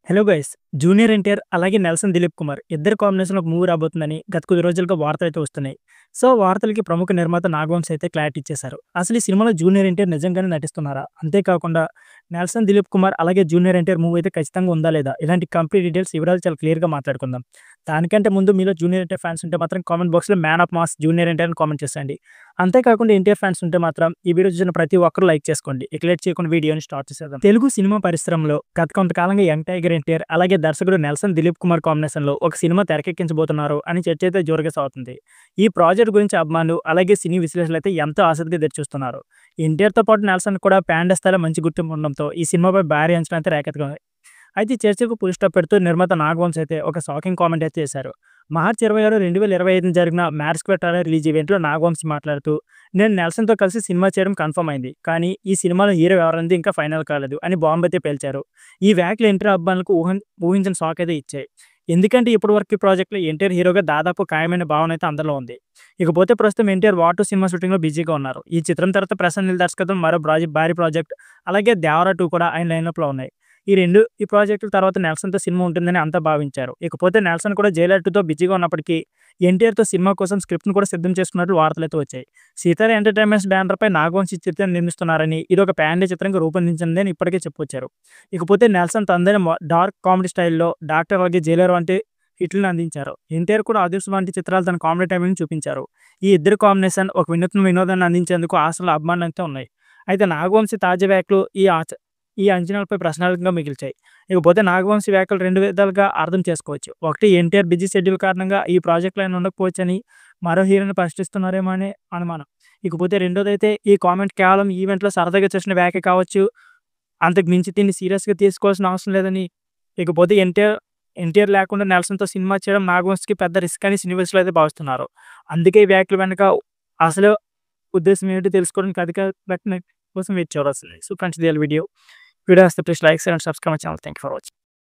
Hello guys! 'Junior NTR' అలాగే 'Nelson Dilip Kumar' ఇద్దరి కాంబినేషన్‌లో ఒక మూవీ రాబోతుందని గత కొద్ది రోజులుగా వార్తలైతే వస్తున్నాయి. సో, వార్తలకి ప్రముఖ నిర్మాత నాగవంశి అయితే క్లారిటీ ఇచ్చేశారు. అసలు ఈ సినిమాలో 'జూనియర్ ఎన్టీఆర్' నిజంగానే నటిస్తున్నారా? అంతేకాకుండా 'నెల్సన్ దిలీప్ కుమార్' అలాగే 'జూనియర్ ఎన్టీఆర్' మూవీ అయితే ఖచ్చితంగా ఉందా లేదా? ఇలాంటి కంప్లీట్ డీటెయిల్స్ వివరాలు చాలా క్లియర్‌గా మాట్లాడుకుందాం. దానికంటే ముందు మీలో 'జూనియర్ ఎన్టీఆర్' ఫ్యాన్స్ ఉంటే మాత్రం కామెంట్ బాక్స్‌లో 'man of mass junior NTR' అని కామెంట్ చేసేయండి. అంతేకాకుండా ఎన్టీఆర్ ఫ్యాన్స్ ఉంటే మాత్రం ఈ వీడియో చూసిన ప్రతి ఒక్కరు లైక్ చేసుకోండి. ఇక లేట్ చేయకుండా వీడియోని స్టార్ట్ చేసేద్దాం. తెలుగు సినిమా పరిశ్రమలో గత కొంతకాలంగా యంగ్ టైగర్ ఎన్టీఆర్ అలాగే దర్శకుడు నెల్సన్ దిలీప్ కుమార్ కాంబినేషన్‌లో ఒక సినిమా తెరకెక్కించబోతున్నారు అని చర్చ అయితే జోరుగా సాగుతుంది. ఈ ప్రాజెక్ట్ గురించి అభిమానులు అలాగే సినీ విశ్లేషకులు అయితే ఎంతో ఆసక్తిగా ఎదురుచూస్తున్నారు. ఎన్టీఆర్‌తో పాటు నెల్సన్ కూడా పాన్ ఇండియా స్థాయిలో మంచి గుర్తింపు ఉండడంతో ఈ సినిమాపై భారీ అంచనా అయితే రేకెత్తుకుంది. అయితే ఈ చర్చకు ఫుల్ స్టాప్ పెడుతూ నిర్మాత నాగవంశి అయితే ఒక షాకింగ్ కామెంట్ అయితే చేశారు. మార్చి 26, 2025 జరిగిన మ్యాడ్ స్క్వేర్ ట్రైలర్ రిలీజ్ ఈవెంట్‌లో నాగవంశి మాట్లాడుతూ, నేను నెల్సన్‌తో కలిసి సినిమా చేయడం కన్ఫర్మ్ అయింది. కానీ ఈ సినిమాలో హీరో ఎవరన్నది ఇంకా ఫైనల్ కాలేదు అని బాంబ్ అయితే పేల్చారు. ఈ వ్యాఖ్యలు ఎన్టీఆర్ అభిమానులకు ఊహించిన షాక్ అయితే ఇచ్చాయి. ఎందుకంటే ఇప్పటివరకు ఈ ప్రాజెక్ట్‌లో ఎన్టీఆర్ హీరోగా దాదాపు ఖాయమైన భావన అయితే అందరిలో ఉంది. ఇకపోతే ప్రస్తుతం ఎన్టీఆర్ 'వార్ 2' సినిమా షూటింగ్‌లో బిజీగా ఉన్నారు. ఈ చిత్రం తర్వాత ప్రశాంత్ నీల్ దర్శకత్వం మరో భారీ ప్రాజెక్ట్ అలాగే 'దేవరా 2' కూడా ఆయన లైనప్‌లో ఉన్నాయి. ఈ ప్రాజెక్టుల తర్వాత నెల్సన్‌తో సినిమా ఉంటుందని అంతా భావించారు. ఇకపోతే నెల్సన్ కూడా 'జైలర్ 2'తో బిజీగా ఉన్నప్పటికీ ఎన్టీఆర్‌తో సినిమా కోసం స్క్రిప్ట్‌ను కూడా సిద్ధం చేసుకున్నట్లు వార్తలైతే వచ్చాయి. సీతార ఎంటర్‌టైన్‌మెంట్స్ బ్యానర్‌పై నాగవంశి చిత్రం నిర్మిస్తున్నారని, ఇదొక పాన్ ఇండియా చిత్రంగా రూపొందించిందని ఇప్పటికే చెప్పుకొచ్చారు. ఇకపోతే నెల్సన్ తనదైన డార్క్ కామెడీ స్టైల్‌లో 'డాక్టర్' అలాగే 'జైలర్' వంటి హిట్‌లను అందించారు. ఎన్టీఆర్ కూడా 'అదృష్టం' వంటి చిత్రాలు తన కామెడీ టైమింగ్‌ని చూపించారు. ఈ ఇద్దరి కాంబినేషన్ ఒక వినూత్న వినోదాన్ని అందించేందుకు ఆశలు అభిమానులైతే ఉన్నాయి. అయితే నాగవంశి తాజా వ్యాఖ్యలు ఈ అంచనాలపై ప్రశ్నార్థకంగా మిగిల్చాయి. ఇకపోతే నాగవంశి వ్యాఖ్యలు రెండు విధాలుగా అర్థం చేసుకోవచ్చు. ఒకటి, ఎన్టీఆర్ బిజీ షెడ్యూల్ కారణంగా ఈ ప్రాజెక్ట్‌లో ఆయన ఉండకపోవచ్చని, మరో హీరోని పరిశీలిస్తున్నారేమో అనే అనుమానం. ఇకపోతే రెండోదైతే ఈ కామెంట్ కేవలం ఈవెంట్‌లో సరదాగా చేసిన వ్యాఖ్య కావచ్చు. అంతకు మించి దీన్ని సీరియస్‌గా తీసుకోవాల్సిన అవసరం లేదని. ఇకపోతే ఎన్టీఆర్ లేకుండా నెల్సన్‌తో సినిమా చేయడం నాగవంశికి పెద్ద రిస్క్ అని సినీ విశ్లేషకులు అయితే భావిస్తున్నారు. అందుకే ఈ వ్యాఖ్యల వెనక అసలు ఉద్దేశ్యం ఏంటో తెలుసుకోవడానికి అధికార ప్రకటన కోసం వెయిట్ చేయాల్సింది. సో ఫ్రెండ్స్, ఇది video. Video has to please like, share and subscribe my channel. Thank you for watching.